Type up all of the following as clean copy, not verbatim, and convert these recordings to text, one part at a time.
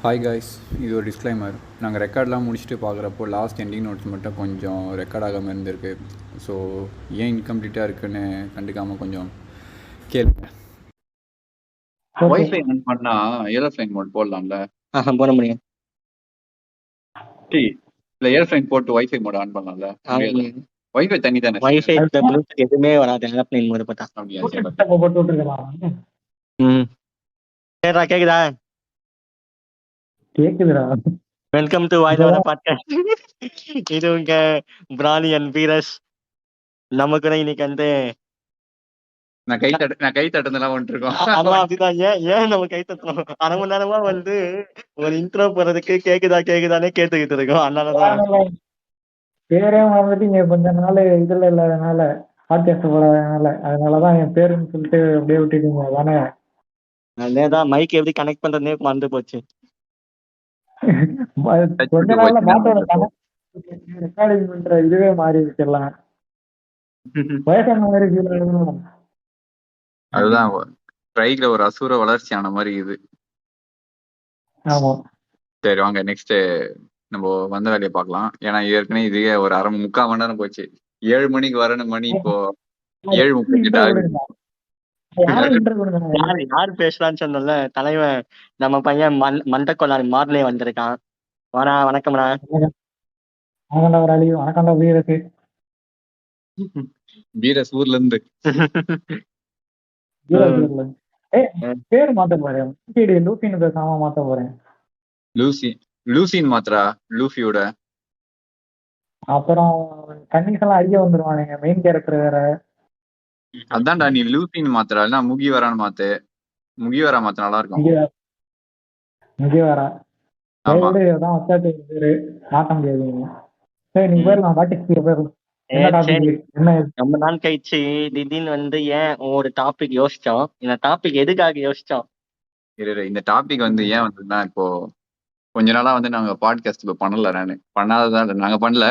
Hi guys, இது ஒரு disclaimer. நாங்கள் ரெக்கார்ட்லாம் முடிச்சுட்டு பார்க்குறப்போ லாஸ்ட் எண்டிங் நோட்ஸ் மட்டும் கொஞ்சம் ரெக்கார்ட் ஆகாமல் இருந்திருக்கு. ஸோ ஏன் இன்கம்ப்ளீட்டாக இருக்குன்னு கண்டுக்காமல் கொஞ்சம் கேளுங்க. வைஃபை ஆன் பண்ணா ஏரோப்ளைன் மோட் போடலாம்ல? போட முடியும். இல்ல ஏரோப்ளைன் போட்டு வைஃபை மோட் ஆன் பண்ணலாம்ல? முடியாது. வைஃபை தனி தானே. வைஃபை ப்ளூடூத் எதுவுமே வராது ஏரோப்ளைன் மோட் போட்டா. அப்படியா? போட்டு விட்டுருக்கலாம். கேக்குதா கேக்குதா? கேக்குதுடா. வெல்கம் டு வாய்தவர பாட்காஸ்ட். இது உங்க பிராணி அண்ட் வீரஸ். நமக்கு இன்னைக்கு வந்து நான் கை தட்டுனதெல்லாம் வந்துருக்கோம். அதெல்லாம் அப்படிதான். ஏன் நம்ம கை தட்டணும்? அரை மணி நேரமா வந்து ஒரு இன்ட்ரோ போறதுக்கு கேக்குதானே கேட்டுக்கிட்டு இருக்கோம். அதனாலதான் பேரே மறந்துட்டீங்க கொஞ்ச நாள் இதுல இல்லாதனால, பாட்காஸ்ட் போடாதனால. அதனாலதான் என் பேருன்னு சொல்லிட்டு அப்படியே விட்டுட்டீங்க தானே. அதேதான், மைக் எப்படி கனெக்ட் பண்றதுனே மறந்து போச்சு. கொஞ்ச நாள்ல பாட்டோட ரெக்கார்டிங் பண்ற இதுவே மாறி வச்சிடலாம். வயசான மாதிரி ஃபீல் ஆகணும். அதுதான் ட்ரைக்ல ஒரு அசுர வளர்ச்சி ஆன மாதிரி இது. ஆமா, சரி வாங்க நெக்ஸ்ட் நம்ம வந்த வேலையை பார்க்கலாம். ஏன்னா ஏற்கனவே இதுவே ஒரு முக்கால் மணி நேரம் போச்சு. 7 மணிக்கு வரணும், மணி இப்போ 7:30 யார் பேசலான்னு சொன்னல தலைவன், நம்ம பையன் மண்டக்கொள்ளாரி மார்லே வந்திருக்கான். வாடா, வணக்கம்டா. வணக்கம்டா ஒரு அழி, வணக்கம்டா வீரக்கு. வீரஸ் ஊர்ல இருந்து பேர் மாத்த போறேன். லூசின்னு பேசாம மாத்த போறேன். லூசின் மாத்திரா லூஃபியோட. அப்புறம் கன்னிஸ் எல்லாம் அடிக்க வந்துருவானுங்க, மெயின் கேரக்டர் வேற. அதான்டா நீ லூசின் மாத்திரா இல்ல முகிவரான்னு மாத்து. முகிவரா மாத்த நல்லா இருக்கும். முகிவரா தான் வச்சாச்சு, மாத்த முடியாது. சரி நீங்க போயிடலாம், பாட்டிக்கு போயிடலாம். ரொம்ப நாள் கழிச்சு திடீர்னு வந்து ஏன் ஒரு டாபிக் யோசிச்சோம். இந்த டாபிக் எதுக்காக யோசிச்சோம்? இந்த டாபிக் வந்து ஏன் வந்ததுன்னா, இப்போ கொஞ்ச நாளா வந்து நாங்க பாட்காஸ்ட் இப்போ பண்ணல. பண்ணாததான் நாங்க பண்ணல.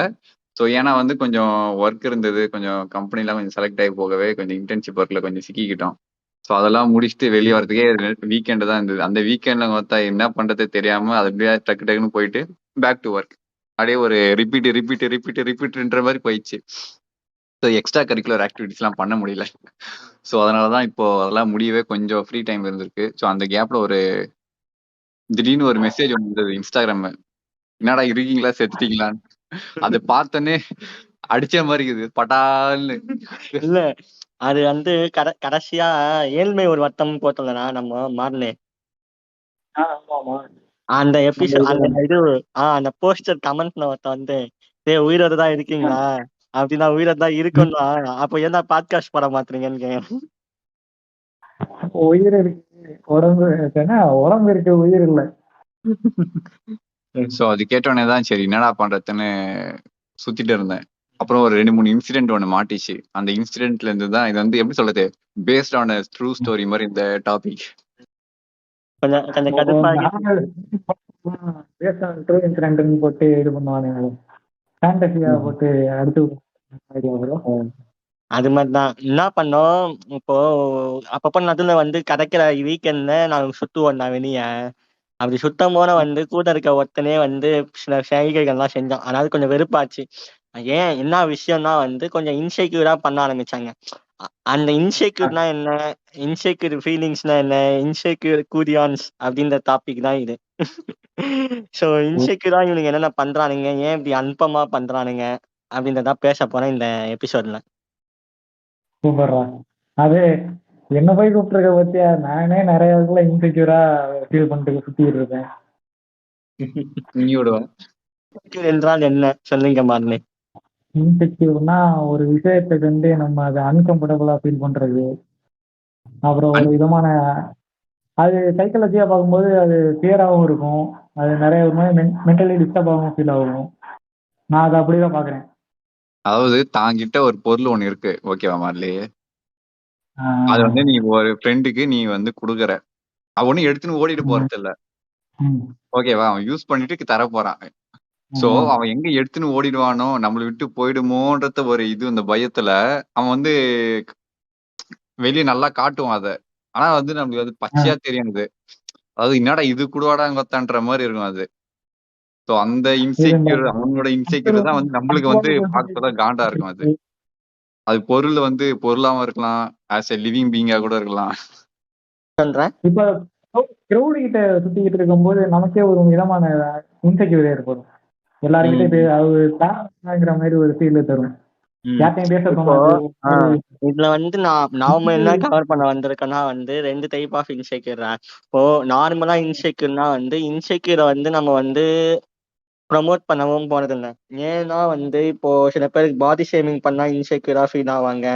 ஸோ ஏன்னா வந்து கொஞ்சம் ஒர்க் இருந்தது, கொஞ்சம் கம்பெனிலாம் கொஞ்சம் செலக்ட் ஆகி போகவே கொஞ்சம் இன்டர்ன்ஷிப் ஒர்க்ல கொஞ்சம் சிக்கிக்கிட்டோம். ஸோ அதெல்லாம் முடிச்சுட்டு வெளியே வரதுக்கே வீக்கெண்டு தான் இருந்தது. அந்த வீக்கெண்ட்ல பார்த்தா என்ன பண்றது தெரியாம அது அப்படியே டக்குன்னு போயிட்டு பேக் டு ஒர்க். அப்படியே ஒரு ரிப்பீட்ன்ற மாதிரி போயிடுச்சு. ஸோ எக்ஸ்ட்ரா கரிக்குலர் ஆக்டிவிட்டிஸ்லாம் பண்ண முடியல. ஸோ அதனாலதான் இப்போ அதெல்லாம் முடியவே கொஞ்சம் ஃப்ரீ டைம் இருந்திருக்கு. ஸோ அந்த கேப்ல ஒரு திடீர்னு ஒரு மெசேஜ் வந்தது இன்ஸ்டாகிராம். என்னடா இருக்கீங்களா செத்துட்டீங்களான்னு. அதை பார்த்தோன்னே அடிச்ச மாதிரி இருக்குது பட்டால்னு. இல்ல அது வந்து கடைசியா ஏழ்மை ஒரு வட்டம் போட்டோம்னா நம்ம மார்லே அந்த எபிசோட், அந்த இது அந்த போஸ்டர் கமெண்ட்ல ஒருத்த வந்து உயிரோட தான் இருக்கீங்களா அப்படின்னா உயிரோட தான் இருக்கும்னா அப்ப என்ன பாட்காஸ்ட் போட மாட்டீங்கன்னு கேட்க. உயிர் இருக்கு, உடம்பு இருக்கு, உயிர் இல்லை. ஸோ அது கேட்டோடனே தான் சரி என்னடா பண்றதுன்னு சுத்திட்டு இருந்தேன். அப்புறம் ஒரு 2-3 இன்சிடென்ட் ஒன்று மாட்டிச்சு. அந்த இன்சிடென்ட்ல இருந்து தான் இது வந்து எப்படி சொல்றது, பேஸ்ட் ஆன் ட்ரூ ஸ்டோரி மாதிரி இந்த டாபிக். கொஞ்சம் கடுப்பாகி போட்டு இது பண்ணுவானுங்க, ஃபேண்டசியா போட்டு அடுத்து. அது மாதிரிதான் என்ன பண்ணோம். இப்போ அப்பப்ப நடுல வந்து கிடைக்கிற வீக்கெண்ட்ல நாங்க சுத்துவோம் நான் வெளிய. அப்படி சுத்தம் போல வந்து கூட இருக்க ஒருத்தனே வந்து சில செய்கைகள்லாம் செஞ்சோம். அதாவது கொஞ்சம் வெறுப்பாச்சு. ஏன் என்ன விஷயம்னா வந்து கொஞ்சம் இன்செக்யூரா பண்ண ஆரம்பிச்சாங்க. அந்த இன்செக்யூர்னா என்ன, இன்செக்யூர் ஃபீலிங்ஸ்னா என்ன, இன்செக்யூர் கூரியான்ஸ் அப்படின்ற டாபிக் தான் இது. ஸோ இன்செக்யூரா இவனுங்க என்னென்ன பண்றானுங்க, ஏன் இப்படி அல்பமா பண்றானுங்க அப்படின்றதா பேச போறேன் இந்த எபிசோட்ல. சூப்பர்ரா. அது என்ன போய் கூப்பிட்டுருக்க பத்தியா, நானே நிறைய இடத்துல இன்செக்யூரா ஃபீல் பண்ணிட்டு சுத்திட்டு இருக்கேன். என்றால் என்ன சொல்லுங்க மார்னே. இன்செக்யூர்னா ஒரு விஷயத்துக்கு வந்து நம்ம அதை அன்கம்ஃபர்டபுளா ஃபீல் பண்றது. அப்புறம் ஒரு விதமான அது சைக்காலஜியா பார்க்கும்போது அது கிளியராகவும் இருக்கும். அது நிறைய மென்டலி டிஸ்டர்ப் ஆகும் ஃபீல் ஆகும். நான் அதை அப்படிதான் பாக்குறேன். அதாவது தாங்கிட்ட ஒரு பொருள் ஒண்ணு இருக்கு, ஓகேவா மார்லி? அது வந்து நீ ஒரு ஃப்ரெண்டுக்கு நீ வந்து குடுக்குற, அவனும் எடுத்துன்னு ஓடிட்டு போறது இல்ல, ஓகேவா? அவன் யூஸ் பண்ணிட்டு தர போறான். சோ அவன் எங்க எடுத்துன்னு ஓடிடுவானோ, நம்மளை விட்டு போயிடுமோன்றத ஒரு இது, இந்த பயத்துல அவன் வந்து வெளியே நல்லா காட்டுவான் அத. ஆனா வந்து நம்மளுக்கு அது பச்சையா தெரியுது. அதாவது என்னடா இது கூடவாடா கொத்தான்ற மாதிரி இருக்கும் அது. ஸோ அந்த இது இந்த இன்செக்யூர் அவனோட இன்செக்யூர் தான் வந்து நம்மளுக்கு வந்து கண்ட்ரோல் பார்க்கறதா காண்டா இருக்கும் அது. அது பொருள் வந்து பொருளாவும் இருக்கலாம், ஆஸ் எ லிவிங் பீங்கா கூட இருக்கலாம். சொல்றேன். இப்ப கிரௌடு கிட்ட சுத்திக்கிட்டு இருக்கும்போது நமக்கே ஒரு விதமான இன்செக்யூர் ஏற்படும். எல்லாருக்கிட்ட ம். அது தாங்கிற மாதிரி ஒரு ஃபீல் தரும். ம். யார்ட்டையும் பேச இப்போ தோணாது. இதுல வந்து நாம என்ன கவர் பண்ண வந்திருக்கோம்னா வந்து 2 டைப் ஆஃப் இன்செக்யூர். இப்போ நார்மலா இன்செக்யூர்னா வந்து இன்செக்யூரை வந்து நம்ம வந்து ப்ரமோட் பண்ணவும் போனதில்ல. ஏன்னா வந்து இப்போ சில பேருக்கு பாடி ஷேமிங் பண்ணா இன்செக்யூரா ஃபீல் ஆவாங்க.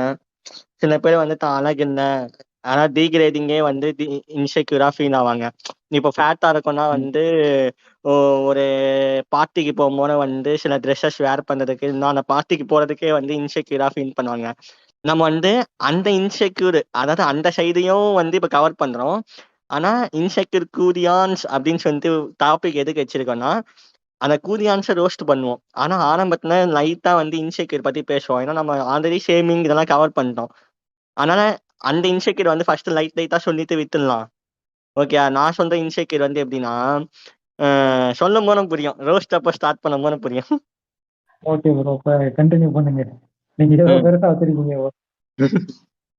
சில பேர் வந்து தான் அழகு இல்ல, ஆனா டீக்ரேடிங்கே வந்து இன்செக்யூரா ஃபீல் ஆவாங்க. இப்போ ஃபேட்டா இருக்கும்னா வந்து ஒரு பார்ட்டிக்கு போகும்போது வந்து சில ட்ரெஸ்ஸஸ் வேர் பண்றதுக்கு இன்னும் அந்த பார்ட்டிக்கு போறதுக்கே வந்து இன்செக்யூரா ஃபீல் பண்ணுவாங்க. நம்ம வந்து அந்த இன்செக்யூர், அதாவது அந்த சைடையும் வந்து இப்ப கவர் பண்றோம். ஆனா இன்செக்யூர் கூரியான்ஸ் அப்படின்னு சொல்லிட்டு டாபிக் எதுக்கு வச்சிருக்கோம்னா, அந்த கூரியான்ஸை ரோஸ்ட் பண்ணுவோம். ஆனா ஆரம்பத்துல லைட்டா வந்து இன்செக்யூர் பத்தி பேசுவோம். ஏன்னா நம்ம ஆல்ரெடி ஷேமிங் இதெல்லாம் கவர் பண்ணிட்டோம். அதனால அந்த இன்செக்யூர் வந்து ஃபர்ஸ்ட் லைட்டா சொல்லிட்டு விட்டுடலாம். ஓகே, நான் சொல்ற இன்செக்யூர் வந்து எப்படின்னா, சொல்லும் போது புரியும், ரோஸ்ட் அப்ப ஸ்டார்ட் பண்ணும் போது புரியும். ஓகே ப்ரோ, இப்ப கண்டினியூ பண்ணுங்க. நீங்க ஏதோ பெருசா வச்சிருக்கீங்க.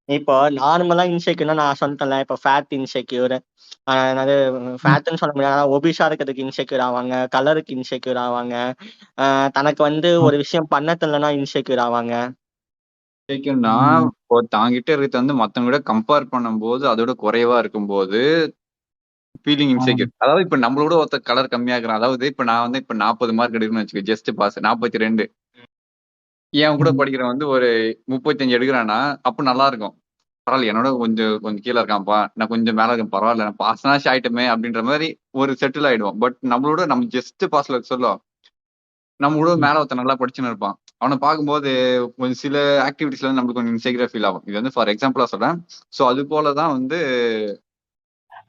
இப்போ நார்மலா இன்செக்யூர்னா நான் சொன்னேன்ல, இப்போ ஃபேட் இன்செக்யூர், அதாவது ஃபேட்னு சொல்ல முடியாது, ஒபிஷா இருக்கிறதுக்கு இன்செக்யூர் ஆவாங்க, கலருக்கு இன்செக்யூர் ஆவாங்க, தனக்கு வந்து ஒரு விஷயம் பண்ண தெரியலனா இன்செக்யூர் ஆவாங்க. இன்செக்யூர்னா இப்போ தாங்கிட்ட இருக்கிறது வந்து மத்தவங்க விட கம்பேர் பண்ணும்போது அதோட குறைவா இருக்கும்போது ஃபீலிங் இன்செக்யூர். அதாவது இப்ப நம்மளோட ஒருத்தர் கலர் கம்மியா இருக்கிறான். அதாவது இப்ப நான் வந்து இப்ப 40 மார்க் எடுக்கணும்னு வச்சுக்கோ, ஜஸ்ட் பாஸ் 42. என் கூட படிக்கிறவன் வந்து ஒரு 35 எடுக்கிறான்னா அப்ப நல்லா இருக்கும். பரவாயில்ல, என்னோட கொஞ்சம் கொஞ்சம் கீழே இருக்கான்ப்பா, நான் கொஞ்சம் மேல இருக்கேன், பரவாயில்ல, நான் பாஸ்னாச்சும் ஆயிட்டமே அப்படின்ற மாதிரி ஒரு செட்டில் ஆயிடுவோம். பட் நம்மளோட நம்ம ஜஸ்ட் பாஸ்ல சொல்லும் நம்ம கூட மேல ஒருத்தன் நல்லா படிச்சுன்னு இருப்பான். அவனை பார்க்கும்போது கொஞ்சம் சில ஆக்டிவிட்டிஸ்ல வந்து நம்மளுக்கு கொஞ்சம் இன்செக்யூரா ஃபீல் ஆகும். இது வந்து ஃபார் எக்ஸாம்பிளா சொல்றேன். ஸோ அது போலதான் வந்து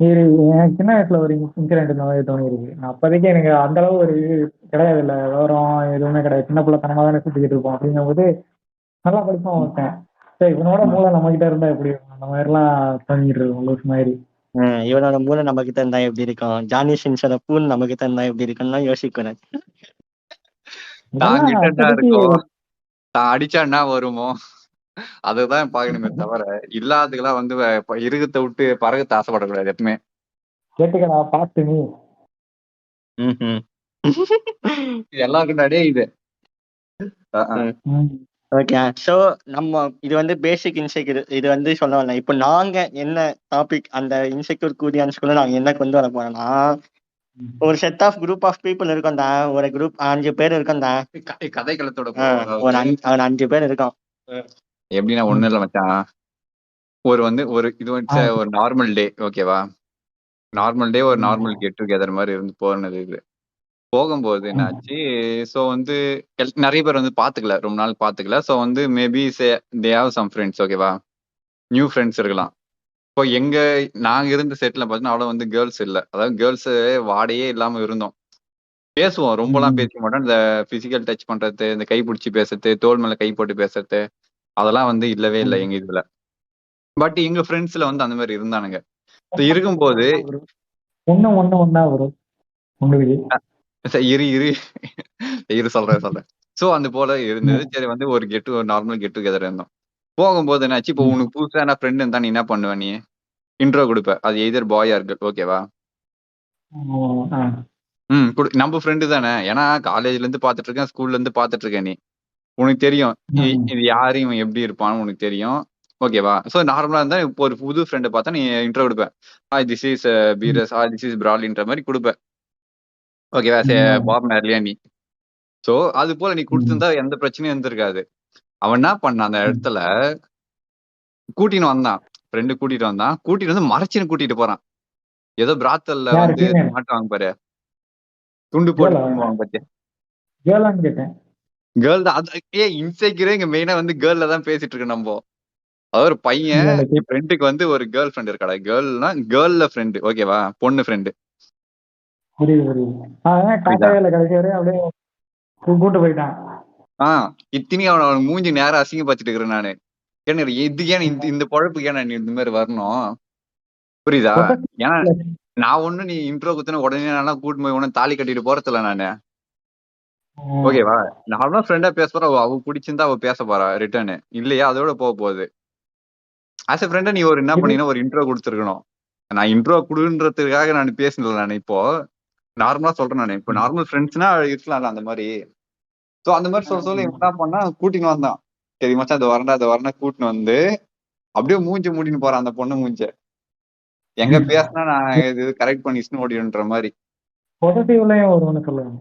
எனக்கு சின்ன வயசுல ஒரு இன்சிடென்ட் இந்த மாதிரி தோணி இருக்கு. அப்போதைக்கு எனக்கு அந்த அளவு ஒரு இது கிடையாது, இல்ல விவரம் எதுவுமே கிடையாது. சின்ன பிள்ளைத்தனமா தானே சுத்திக்கிட்டு இருப்போம். அப்படிங்கும்போது நல்லா படிப்பான் ஒருத்தன். சரி, இவனோட மூளை நம்ம கிட்ட இருந்தா எப்படி இருக்கும், அந்த மாதிரி எல்லாம் தோணிட்டு இருக்கும் லூஸ் மாதிரி. இவனோட மூளை நம்ம கிட்ட இருந்தா எப்படி இருக்கும், ஜானி சின்ஸோட பூன் நம்ம கிட்ட இருந்தா எப்படி இருக்குன்னு யோசிக்கிறேன். தான் கிட்ட என்ன அப்போதைக்கு இருக்கும், தான் அடிச்சா என்ன வருமோ அதுதான் பாக்கணுமே தவிர இல்லாததுக்கெல்லாம் வந்து இருகத்தை விட்டு பறகத்தை ஆசைப்படக்கூடாது எப்பவுமே. கேட்டுக்கடா பாத்து நீ. இது எல்லாருக்கும் முன்னாடியே இது. ஓகே, ஸோ நம்ம இது வந்து பேசிக் இன்செக்யூர், இது வந்து சொல்ல வரல. இப்போ நாங்க என்ன டாபிக் அந்த இன்செக்யூர் கூடியான்ஸ்குள்ள நாங்க என்ன கொண்டு வர போறோம்னா, ஒரு set of group of people இருக்கோம்டா, ஒரு குரூப் 5 பேர் இருக்கோம்டா, கதைக்களத்தோட ஒரு 5 பேர் இருக்கோம். எப்படின்னா ஒண்ணு இல்ல மச்சான், ஒரு வந்து ஒரு இது வந்து ஒரு நார்மல் டே, ஓகேவா, நார்மல் டே ஒரு நார்மல் கெட் டுகெதர் மாதிரி இருந்து போனது. இது போகும்போது என்னாச்சு, ஸோ வந்து நிறைய பேர் வந்து பாத்துக்கல, ரொம்ப நாள் பாத்துக்கல. ஸோ வந்து maybe they have some friends, ஓகேவா, நியூ ஃப்ரெண்ட்ஸ் இருக்கலாம். இப்போ நாங்க இருந்த செட்ல பார்த்தீங்கன்னா அவ்வளோ வந்து கேர்ள்ஸ் இல்லை, அதாவது கேர்ள்ஸ் வாடையே இல்லாம இருந்தோம். பேசுவோம், ரொம்பலாம் பேசிக்க மாட்டோம். இந்த பிசிக்கல் டச் பண்றது, இந்த கை பிடிச்சி பேசுறது, தோல் மேல கை போட்டு பேசுறது, அதெல்லாம் வந்து இல்லவே இல்லை எங்க இதுல. பட் எங்க ஃப்ரெண்ட்ஸ்ல வந்து அந்த மாதிரி இருந்தானுங்க. இருக்கும்போது ஒன்னா வரும் உங்களுக்கு. இரு இரு இரு சொல்றேன். ஸோ அந்த போல இருந்தது. சரி வந்து ஒரு நார்மல் கெட் டுகெதர் இருந்தோம். போகும்போது என்னாச்சு, இப்போ உனக்கு புதுசான ஃப்ரெண்ட் இருந்தா நீ என்ன பண்ணுவ, நீ இன்ட்ரோ கொடுப்ப. அது எதர் பாயா இருக்கு, ஓகேவா. நம்ம ஃப்ரெண்டு தானே, ஏன்னா காலேஜ்ல இருந்து பாத்துட்டு இருக்கேன், ஸ்கூல்ல இருந்து பாத்துட்டு இருக்கேன். நீ உனக்கு தெரியும் இது யாரு, இவன் எப்படி இருப்பான்னு உனக்கு தெரியும், ஓகேவா. ஸோ நார்மலா இருந்தா இப்போ ஒரு புது ஃப்ரெண்டை பார்த்தா நீ இன்ட்ரோ கொடுப்ப. ஹாய் திஸ் இஸ் பீரஸ், ஹாய் திஸ் இஸ் பிராலின்ற மாதிரி கொடுப்ப, ஓகேவா. பாப் மேர்லியா நீ. ஸோ அது போல நீ கொடுத்திருந்தா எந்த பிரச்சனையும் இருந்திருக்காது. அவன் என்ன பண்ணான், அந்த இடத்துல கூட்டின்னு வந்தான், ஃப்ரெண்டு கூட்டிட்டு வந்து மறைச்சின்னு கூட்டிட்டு போறான். ஏதோ பிராத்தல்ல வந்து மாட்டுவாங்க பாரு, துண்டு போட்டு தூங்குவாங்க பத்தியா, கேர்ள் தான். இன்செக்யூரே இங்க மெயினா வந்து கேர்ள்ல தான் பேசிட்டு இருக்கு நம்ம. அதாவது ஒரு பையன் ஃப்ரெண்டுக்கு வந்து ஒரு கேர்ள் ஃப்ரெண்ட் இருக்காடா, கேர்ள்னா கேர்ள்ல ஃப்ரெண்டு, ஓகேவா, பொண்ணு ஃப்ரெண்டு. இத்தனையும் அவன் மூஞ்சி நேரம் அசிங்கப்பச்சுட்டு இருக்கிறேன் நானு. ஏன்னா இதுக்கு ஏன் இந்த பொழப்புக்கு ஏன் நீ இந்த மாதிரி வரணும், புரியுதா. ஏன்னா நான் ஒண்ணு நீ இன்ட்ரோ குத்துன உடனே நான் கூட்டு போய் ஒன்னும் தாலி கட்டிட்டு போறதில்ல நானு. ஓகேவா? நார்மலா ஃப்ரெண்டா பேச போறா, அவ பிடிச்சிருந்தா அவ பேச போறா ரிட்டர்னு. இல்லையா அதோட போக போகுது. ஆஸ் எ ஃப்ரெண்டா நீ ஒரு என்ன இது பண்ணீங்கன்னா ஒரு இன்ட்ரோ கொடுத்துருக்கணும். நான் இன்ட்ரோ குடுன்றதுக்காக நான் பேசல. நான் இப்போ நார்மலா சொல்றேன். நான் இப்போ நார்மல் ஃப்ரெண்ட்ஸ்னா இருக்கலாம்ல அந்த மாதிரி. சோ அந்த மாதிரி சொல்ல இவன் என்ன பண்ணா கூட்டின்னு வந்தான். சரி மச்சான் அது வரண்டா கூட்டின்னு வந்து அப்படியே மூஞ்சி மூடின்னு போறான் அந்த பொண்ணு மூஞ்ச. எங்க பேசினா நான் இது கரெக்ட் பண்ணிச்சுன்னு ஓடின்ற மாதிரி. பொசசிவ்லயும் ஒரு ஒண்ணு சொல்லுவாங்க.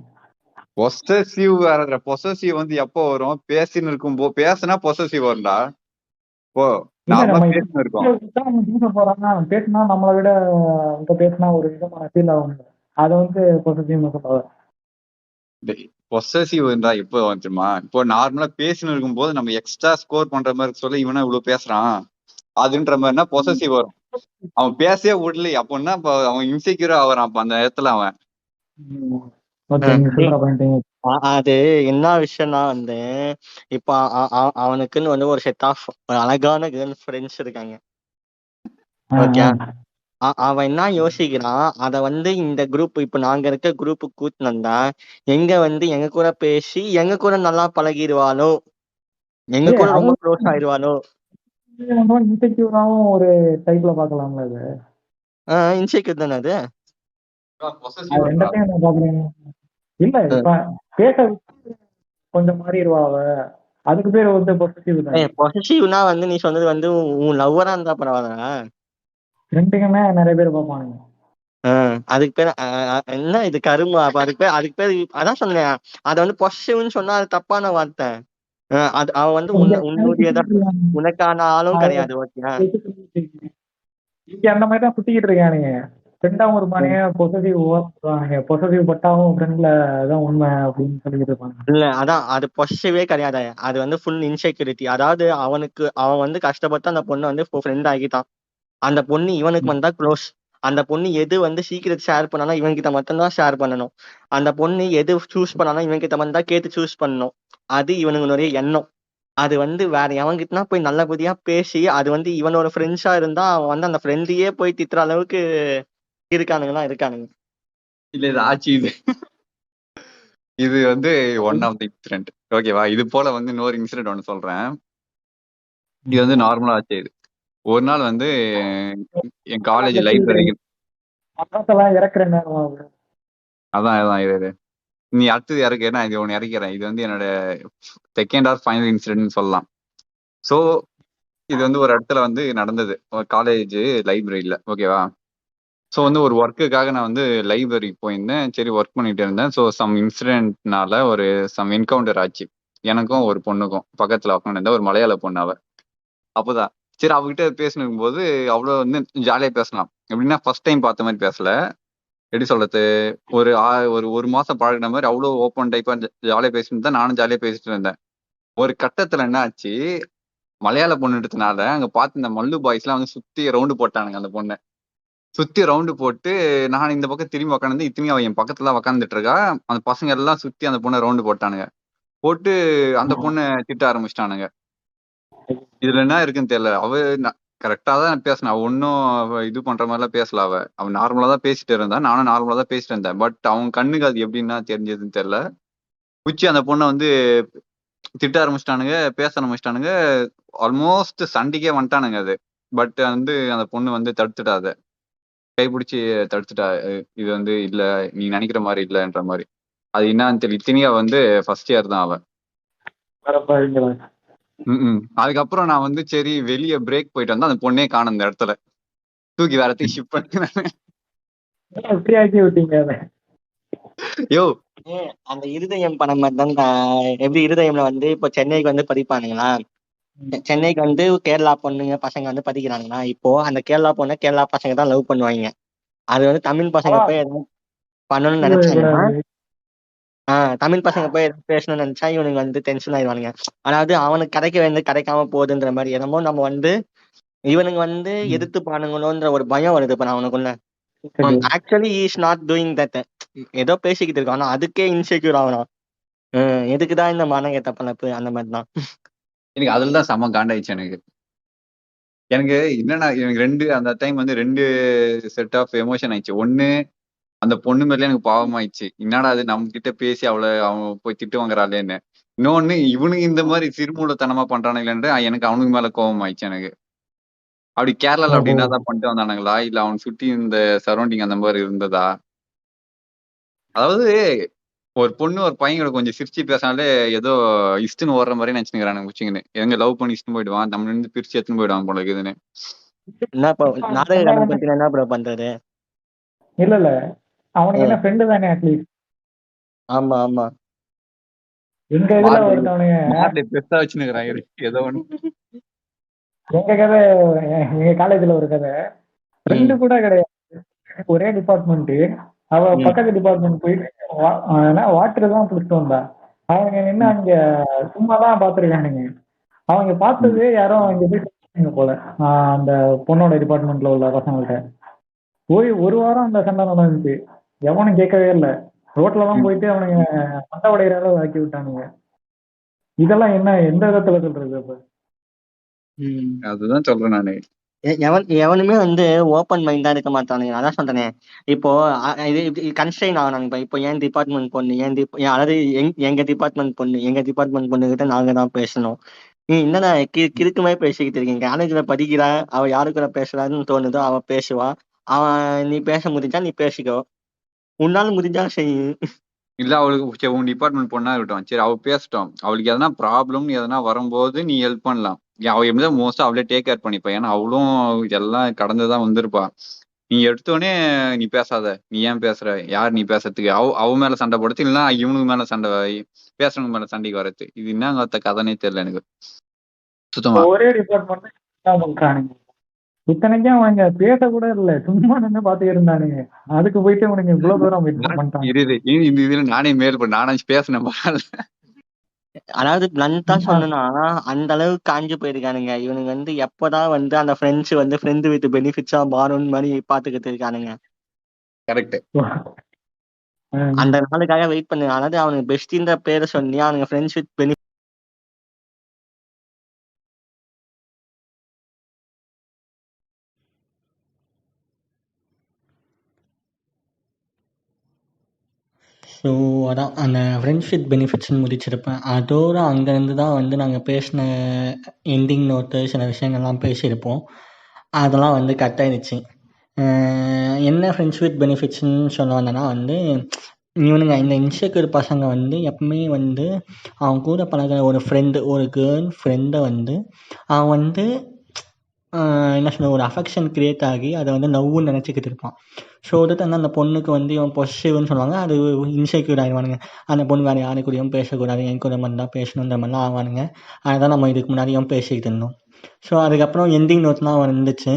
பொசசிவ் வேற. பொசசிவ் வந்து எப்போ வரும்? பேசின்னு இருக்கும் பேசினா பொசசிவ் வரும்டா. ஓ இல்ல நார்மலா நம்ம பேசின்னு இருக்கும். பேச போறோம்னா பேசினா நம்மளை விட இங்க பேசினா ஒரு விதமான ஃபீல் ஆகும். அதை வந்து பொசசிவ்னு சொல்லுவாங்க. பொசசிவ்ன்றா எப்போ வந்துமா? இப்போ நார்மலா பேசின்னு இருக்கும் போது நம்ம எக்ஸ்ட்ரா ஸ்கோர் பண்ற மாதிரி சொல்ல இவனா இவ்வளவு பேசுறான் அதுன்ற மாதிரினா பொசசிவ் வரும். அவன் பேசவே விடல அப்படின்னா அவன் இன்செக்யூரா ஆகிறான் அப்ப அந்த இடத்துல அவன். ஓகே, நீங்க சொல்ற பாயிண்ட். அது என்ன விஷயம்னா வந்து இப்ப அவனுக்குன்னு வந்து ஒரு செட் ஆஃப் அழகான கேர்ள் ஃப்ரெண்ட்ஸ் இருக்காங்க. ஓகே, அவன் என்ன யோசிக்கிறான், அத வந்து இந்த குரூப் இப்ப நாங்க இருக்க குரூப் கூட்டினு வந்தா எங்க கூட பேசி எங்க கூட நல்லா பழகிடுவானோ, எங்க கூட ரொம்ப க்ளோஸ் ஆயிடுவானோ. இன்செக்யூராவும் ஒரு டைப்ல பாக்கலாம்ல அது. இன்செக்யூர் தானே அது. ரெண்டத்தையும் நான் பாக்குறேன். இல்ல இப்ப பேச கொஞ்சம் மாறிடுவா அவ, அதுக்கு பேர் வந்து பொசசிவ் தான். பொசசிவ்னா வந்து நீ சொன்னது வந்து உன் லவ்வரா இருந்தா பரவாயில்ல. ரெண்டுக்குமே நிறைய பேர் பார்ப்பானுங்க. அதுக்கு பேர் என்ன இது கருமா? அப்ப அதுக்கு பேர் அதான் சொன்னேன். அத வந்து பொசசிவ்னு சொன்னா அது தப்பான வார்த்தை. அது அவன் வந்து உன்னுடையதான், உனக்கான ஆளும் கிடையாது. ஓகே, இங்க அந்த மாதிரி தான் சுத்திக்கிட்டு இருக்கானுங்க. ஃப்ரெண்டாவும் இருப்பானுங்க, பொசசிவ் பட்டாவும் ஃப்ரெண்ட்ல தான் உண்மை அப்படின்னு சொல்லிட்டு இருப்பாங்க. இல்ல அதான் அது பொசசிவே கிடையாது. அது வந்து ஃபுல் இன்செக்யூரிட்டி. அதாவது அவன் வந்து கஷ்டப்பட்டு அந்த பொண்ணை வந்து ஃப்ரெண்ட் ஆகிட்டான். அந்த பொண்ணு இவனுக்கு வந்தா க்ளோஸ். அந்த பொண்ணு எது வந்து சீக்கிரம் ஷேர் பண்ணாலும் இவன்கிட்ட மட்டும்தான் ஷேர் பண்ணணும். அந்த பொண்ணு எது சூஸ் பண்ணாலும் இவன்கிட்ட மட்டும் தான் கேட்டு சூஸ் பண்ணணும். அது இவனுங்களுடைய எண்ணம். அது வந்து வேற எவன்கிட்டனா போய் நல்லபடியா பேசி அது வந்து இவனோட ஃப்ரெண்ட்ஸா இருந்தா அவன் வந்து அந்த ஃப்ரெண்டையே போய் திட்டுற அளவுக்கு இருக்கானுங்க. இல்ல இது ஆச்சு. இது வந்து ஒன் ஆஃப் தி இன்சிடென்ட். ஓகேவா? இது போல வந்து இன்னொரு இன்சிடென்ட் ஒன்று சொல்றேன். இது வந்து நார்மலா ஆச்சு. இது ஒரு நாள் வந்து என் காலேஜ் லைப்ரரிக்கு இறக்குற நேரம். அதான் இது நீ அடுத்தது இறக்குறேன், நான் இது ஒன்று இறக்கிறேன். இது வந்து என்னோட செகண்ட் ஆர் ஃபைனல் இன்சிடென்ட்னு சொல்லலாம். ஸோ இது வந்து ஒரு இடத்துல வந்து நடந்தது, ஒரு காலேஜ் லைப்ரரியில. ஓகேவா? ஸோ வந்து ஒரு ஒர்க்குக்காக நான் வந்து லைப்ரரி போயிருந்தேன். சரி ஒர்க் பண்ணிட்டு இருந்தேன். ஸோ சம் இன்சிடென்ட்னால ஒரு சம் என்கவுண்டர் ஆச்சு எனக்கும் ஒரு பொண்ணுக்கும். பக்கத்துல உட்காந்து ஒரு மலையாள பொண்ணு அவ. அப்போதான் சரி அவகிட்ட பேசினுக்கும் போது அவ்வளோ வந்து ஜாலியா பேசலாம். எப்படின்னா ஃபர்ஸ்ட் டைம் பார்த்த மாதிரி பேசல. எப்படி சொல்றது, ஒரு ஒரு மாசம் பழகின மாதிரி அவ்வளோ ஓப்பன் டைப்பா ஜாலியா பேசிட்டு இருந்தேன். நானும் ஜாலியா பேசிட்டு இருந்தேன். ஒரு கட்டத்துல என்ன ஆச்சு, மலையாள பொண்ணுன்றதுனால அங்க பார்த்து இந்த மல்லு பாய்ஸ் எல்லாம் வந்து சுத்தி ரவுண்டு போட்டானுங்க. அந்த பொண்ணை சுத்தி ரவுண்டு போட்டு நான் இந்த பக்கம் திரும்பி உக்காந்து இத்தனையும் அவன் என் பக்கத்துல உக்காந்துட்டு இருக்கா. அந்த பசங்க எல்லாம் சுத்தி அந்த பொண்ணை ரவுண்டு போட்டானுங்க. போட்டு அந்த பொண்ணை திட்ட ஆரம்பிச்சிட்டானுங்க. இதுல என்ன இருக்குன்னு தெரியல. அவ கரெக்டா தான் பேசினா, ஒன்னும் இது பண்ற மாதிரிலாம் பேசல. அவ நார்மலா தான் பேசிட்டு இருந்தா, நானும் நார்மலா தான் பேசிட்டு இருந்தேன். பட் அவன் கண்ணுக்கு அது எப்படின்னா தெரிஞ்சதுன்னு தெரியல. குச்சி அந்த பொண்ணை வந்து திட்ட ஆரம்பிச்சிட்டானுங்க, பேச ஆரம்பிச்சிட்டானுங்க. ஆல்மோஸ்ட் சண்டைக்கே வந்துட்டானுங்க அது. பட் வந்து அந்த பொண்ணு வந்து தடுத்துட்டா. அதை கைப்பிடிச்சு தடுத்துட்டா. இது வந்து இல்ல, நீ நினைக்கிற மாதிரி இல்லைன்ற மாதிரி. அது என்னன்னு தெரியல. இத்தனையா வந்து ஃபர்ஸ்ட் இயர் தான் அவன். அதுக்கப்புறம் நான் வந்து சரி வெளியே பிரேக் போயிட்டு வந்தா அந்த பொண்ணே காணும் அந்த இடத்துல. தூக்கி வேறத்தையும் ஷிஃப்ட் பண்ணி யோ அந்த இருதயம் படம் மாதிரி தான். எப்படி இருதயம்ல வந்து இப்போ சென்னைக்கு வந்து பதிப்பானுங்களா, சென்னைக்கு வந்து கேரளா பொண்ணுங்க பசங்க வந்து பதிக்கிறாங்கன்னா, இப்போ அந்த கேரளா பொண்ணை கேரளா பசங்க தான் லவ் பண்ணுவாங்க. அது வந்து தமிழ் பசங்க போய் எதுவும் பண்ணணும்னு நினைச்சாங்கன்னா, தமிழ் பசங்க போய் எதுவும் பேசணும்னு நினைச்சா இவனுக்கு வந்து டென்ஷன் ஆயிடுவானுங்க. அதாவது அவனுக்கு கிடைக்க வேண்டியது கிடைக்காம போகுதுன்ற மாதிரி என்னமோ நம்ம வந்து இவனுங்க வந்து எதிர்த்து பானுங்களோன்ற ஒரு பயம் வருது இப்ப நான் அவனுக்குள்ள. Actually is not doing that. ஏதோ பேசிக்கிட்டு இருக்கான், ஆனா அதுக்கே இன்செக்யூர் ஆகணும். எதுக்குதான் இந்த மன ஏத்த பழப்பு அந்த மாதிரிதான். எனக்கு அதுல தான் செம்ம காண்டாயிடுச்சு எனக்கு. எனக்கு என்னன்னா எனக்கு அந்த டைம் வந்து 2 செட் ஆஃப் எமோஷன் ஆயிடுச்சு. ஒண்ணு அந்த பொண்ணு மேல எனக்கு பாவமாயிடுச்சு. என்னடா அது நம்ம கிட்ட பேசி அவன் போய் திட்டு வாங்குறாளேன்னு. இன்னொன்னு இவனுங்க இந்த மாதிரி சிறுமூலத்தனமா பண்றானுங்களேன்ட்டு எனக்கு அவனுக்கு மேல கோபம் ஆயிடுச்சு எனக்கு. அப்படி கேரளால அப்படி ஓஹோ என்னதான் பண்ணிட்டு வந்தானுங்களா இல்ல அவன் சுத்தி இந்த சரௌண்டிங் அந்த மாதிரி இருந்ததா? அதாவது ஒரு பொண்ணு ஒரு பையன் கூட கொஞ்சம் சிரிச்சு பேசினாலே ஏதோ இஷ்டன்னு ஓடுற மாதிரி நினைச்சுக்கிறானுங்க வச்சுக்கின்னு. எங்க லவ் பண்ணி இஷ்டம் போயிடுவான், நம்ம இருந்து பிரிச்சு எடுத்துன்னு போயிடுவான் போல இருக்குதுன்னு. என்ன இப்போ இப்ப அந்த நாடக சண்டை கணக்கு என்ன ப்ரோ பண்றது? இல்ல இல்ல அவனுக்கு ம். என்ன ஃப்ரெண்டு தானே அட்லீஸ்ட். ஆமா ஆமா எங்க இதுல ஒருத்தவனுங்க மார்லி பெருசா வச்சுன்னுக்குறான் ஏதோ ஒண்ணு. எங்க கதை எங்க காலேஜ்ல ஒரு கதை ஃப்ரெண்டு ம் கூட கிடையாது. ஒரே டிபார்ட்மெண்ட். அவ ம் பக்கத்து டிபார்ட்மெண்ட் போயிட்டு வாட்டர் தான் பிடிச்சிட்டு வந்தா. அவங்க நின்று ம் அங்க சும்மா தான் பாத்துருக்கானுங்க. அவங்க பார்த்தது யாரோ அங்க போய் சொன்னாங்க போல. அந்த பொண்ணோட டிபார்ட்மெண்ட்ல உள்ள பசங்கள்ட்ட போய் ஒரு வாரம் அந்த சண்டை நடந்துச்சு. எவனும் கேட்கவே இல்லை. ரோட்ல தான் போயிட்டு அவனுங்க சண்டை உடையிற அளவு ஆக்கி விட்டானுங்க. இதெல்லாம் என்ன எந்த விதத்துல சொல்றது அப்ப? ம். அதுதான் சொல்றேன் நானு. எவனுமே வந்து ஓப்பன் மைண்டா இருக்க மாட்டானுங்க. அதான் சொல்றேனே. இப்போ இது கன்ஸ்ட்ரெயின் ஆகணும். இப்போ என் டிபார்ட்மெண்ட் பொண்ணு அதாவது எங்க டிபார்ட்மெண்ட் பொண்ணு கிட்ட நாங்க தான் பேசணும். நீ என்னடா கிறுக்கு மாதிரி பேசிக்கிட்டு இருக்கீங்க. காலேஜ்ல படிக்கிறா, அவ யாரு கூட பேசுறான்னு தோணுதோ அவ பேசுவா. அவன் நீ பேச முடிஞ்சா நீ பேசிக்கோ, உன்னால முடிஞ்சா செய்யு. இல்ல அவளுக்கு சரி, உன் டிபார்ட்மெண்ட் பொண்ணா இருக்கட்டும், சரி அவ பேசட்டும். அவளுக்கு எதனா ப்ராப்ளம் எதனா வரும்போது நீ ஹெல்ப் பண்ணலாம். அவ எப்படிதான் மோஸ்டா அவளே டேக் கேர் பண்ணிப்பா. ஏன்னா அவளும் எல்லாம் கடந்துதான் வந்திருப்பா. நீ எடுத்தோடனே நீ பேசாத, நீ ஏன் பேசுற, யார் நீ பேசுறதுக்கு, அவ மேல சண்டை போடுறது, இல்லைன்னா இவனுக்கு மேல சண்டை, பேசுறவங்க மேல சண்டைக்கு வர்றது. இது என்னங்க கதைனே தெரியல எனக்கு சுத்தமா. ஒரே டிபார்ட்மெண்ட் பண்றானுங்க. இத்தனைக்கும் அவனுங்க பேச கூட இல்ல, சும்மா நின்று பாத்துட்டு இருந்தானுங்க. அதுக்கு போயிட்டு அவனுங்க இவ்வளவு தூரம் பண்ணிட்டாங்க. இந்த இதுல நானே மேல் நானும் பேசினேன். அதாவது பிளண்டா சொன்னா அந்த அளவுக்கு காஞ்சு போயிருக்கானுங்க. இவனுங்க வந்து எப்பதான் வந்து அந்த ஃப்ரெண்ட்ஸ் வந்து ஃப்ரெண்டு வித் பெனிஃபிட்ஸா மாறும்னு மாதிரி பாத்துக்கிட்டு இருக்கானுங்க. கரெக்ட். அந்த நாளுக்காக வெயிட் பண்ணு. அதாவது அவனுக்கு பெஸ்ட்ன்ற பேரை சொல்லி அவனுங்க ஃப்ரெண்ட்ஸ் வித் பெனிஃபிட். ஸோ அதான் அந்த ஃப்ரெண்ட்ஷிப் பெனிஃபிட்ஸ்னு முடிச்சிருப்பேன். அதோடு அங்கேருந்து தான் வந்து நாங்கள் பேசின எண்டிங் நோட்டு சில விஷயங்கள்லாம் பேசியிருப்போம். அதெல்லாம் வந்து கட் ஆயிடுச்சு. என்ன ஃப்ரெண்ட்ஷிப் பெனிஃபிட்ஸ்ன்னு சொல்ல வந்தேன்னா வந்து இவனுங்க இந்த இன்செக்யூர் பசங்க வந்து எப்பவுமே வந்து அவன் கூட பழகிற ஒரு ஃப்ரெண்டு, ஒரு கேர்ள் ஃப்ரெண்டை வந்து அவன் வந்து என்ன சொல்ல ஒரு அஃபெக்ஷன் க்ரியேட் ஆகி அதை வந்து லவ்வுன்னு நினச்சிக்கிட்டு இருப்பான். ஸோ வந்துட்டு வந்து அந்த பொண்ணுக்கு வந்து இவன் பொசிட்டிவ்னு சொல்லுவாங்க. அது இன்செக்யூர் ஆகிடுவானுங்க. அந்த பொண்ணு வேறு யாரு கூடயும் பேசக்கூடாது, என் கூட மட்டும் தான் பேசணுன்ற மாதிரிலாம் ஆவானுங்க. அதுதான் நம்ம இதுக்கு முன்னாடியும் பேசிக்கிட்டு இருந்தோம். ஸோ அதுக்கப்புறம் எண்டிங் நோட்ஸ்லாம் வந்துச்சு.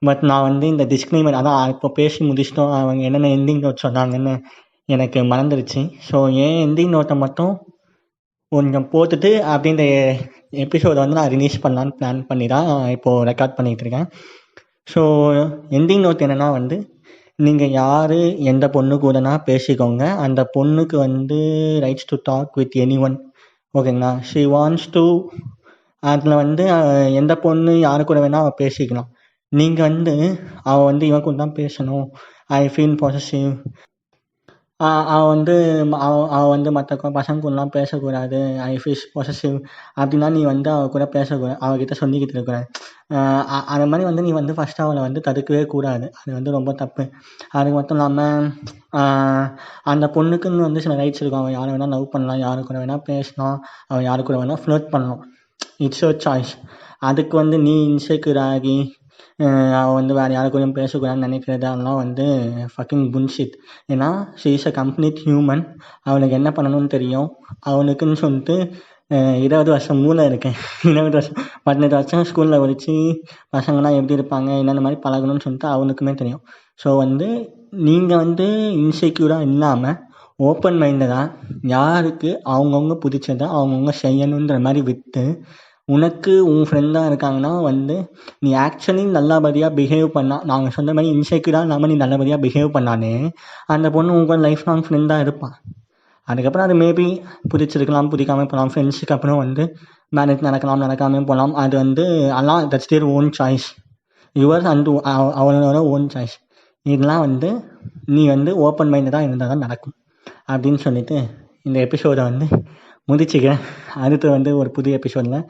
பட் நான் வந்து இந்த டிஸ்க்ளைமர் அதான் இப்போ பேசி முடிச்சிட்டோம், அவங்க என்னென்ன எண்டிங் நோட் சொன்னாங்கன்னு எனக்கு மறந்துடுச்சு. ஸோ என் எண்டிங் நோட்டை மட்டும் கொஞ்சம் போட்டுட்டு அப்படின்ற எபிசோடை வந்து நான் ரிலீஸ் பண்ணலான்னு பிளான் பண்ணி தான் இப்போது ரெக்கார்ட் பண்ணிகிட்டு இருக்கேன். ஸோ எண்டிங் நோட் என்னென்னா வந்து நீங்கள் யார் எந்த பொண்ணு கூடனா பேசிக்கோங்க. அந்த பொண்ணுக்கு வந்து rights to talk with anyone, ஓகேங்களா. ஷி வாண்ட்ஸ் டு அதில் வந்து எந்த பொண்ணு யாரு கூட வேணால் அவள் பேசிக்கலாம். நீங்கள் வந்து அவள் வந்து இவன் கூட தான் பேசணும், ஐ ஃபீல் பொசசிவ், அவள் வந்து அவள் வந்து மற்ற பசங்க கூடலாம் பேசக்கூடாது, ஐ ஃபீல் பொசசிவ் அப்படின்னா நீ வந்து அவள் கூட பேசக்கூடாது, அவகிட்ட சொல்லிக்கிட்டு இருக்கக்கூடாது. அது மாதிரி வந்து நீ வந்து ஃபஸ்ட்டு அவளை வந்து தடுக்கவே கூடாது. அது வந்து ரொம்ப தப்பு. அது மட்டும் இல்லாமல் அந்த பொண்ணுக்குன்னு வந்து சில ரைட்ஸ் இருக்கும். அவள் யாரை வேணால் லவ் பண்ணலாம், யாரு கூட வேணால் பேசலாம், அவள் யாரு கூட வேணால் ஃப்ளர்ட் பண்ணலாம். It's your choice. அதுக்கு வந்து நீ இன்செக்யூர் ஆகி அவள் வந்து வேறு யாரு கூடயும் பேசக்கூடாதுன்னு நினைக்கிறது அதெல்லாம் வந்து ஃபக்கிங் புல்ஷிட். ஏன்னா she is a complete human. அவனுக்கு என்ன பண்ணணும்னு தெரியும். அவனுக்குன்னு சொல்லிட்டு 20 வருஷம் மூளை இருக்கேன். 20 வருஷம் 18 வருஷம் ஸ்கூலில் ஒழிச்சு பசங்களாம் எப்படி இருப்பாங்க, என்னென்ன மாதிரி பழகணும்னு சொல்லிட்டு அவனுக்குமே தெரியும். ஸோ வந்து நீங்கள் வந்து இன்செக்யூராக இல்லாமல் ஓப்பன் மைண்டடாக யாருக்கு அவங்கவுங்க பிடிச்சதை அவங்கவுங்க செய்யணுன்ற மாதிரி விட்டு, உனக்கு உன் ஃப்ரெண்டாக இருக்காங்கன்னா வந்து நீ ஆக்சுவலி நல்லபடியாக பிஹேவ் பண்ணால், நாங்கள் சொன்ன மாதிரி இன்செக்யூராக இல்லாமல் நீ நல்லபடியாக பிஹேவ் பண்ணாலே அந்த பொண்ணு உங்கள் லைஃப் லாங் ஃப்ரெண்டாக இருப்பான். அதுக்கப்புறம் அது மேபி பிடிச்சிருக்கலாம், பிடிக்காம போகலாம். ஃப்ரெண்ட்ஸுக்கு அப்புறம் வந்து மேரேஜ் நடக்கலாம், நடக்காமல் போகலாம். அது வந்து எல்லாம் that's their own choice, your and அவனோட ஓன் சாய்ஸ். இதெல்லாம் வந்து நீ வந்து ஓப்பன் மைண்டடாக இருந்தால் தான் நடக்கும் அப்படின்னு சொல்லிட்டு இந்த எபிசோடை வந்து முடிச்சுக்கிறேன். அடுத்து வந்து ஒரு புது எபிசோடில்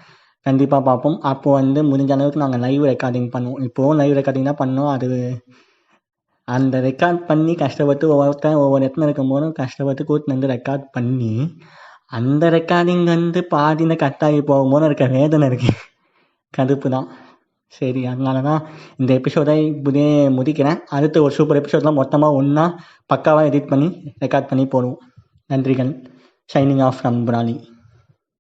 கண்டிப்பாக பார்ப்போம். அப்போது வந்து முடிஞ்ச அளவுக்கு நாங்கள் லைவ் ரெக்கார்டிங் பண்ணுவோம். இப்போவும் லைவ் ரெக்கார்டிங் தான் பண்ணோம். அது அந்த ரெக்கார்ட் பண்ணி கஷ்டப்பட்டு ஒவ்வொரு இடத்துல இருக்கும்போதும் கஷ்டப்பட்டு கூட்டின்னு வந்து ரெக்கார்ட் பண்ணி அந்த ரெக்கார்டிங் வந்து பாதியில் கட்டாகி போகும்போது இருக்க வேதனை இருக்குது, கடுப்பு தான். சரி, அதனால தான் இந்த எபிசோடை முடிக்கிறேன். அடுத்து ஒரு சூப்பர் எபிசோட்லாம் மொத்தமாக ஒன்றா பக்காவாக எடிட் பண்ணி ரெக்கார்ட் பண்ணி போடுவோம். நன்றிகள். Signing off from பிராலி.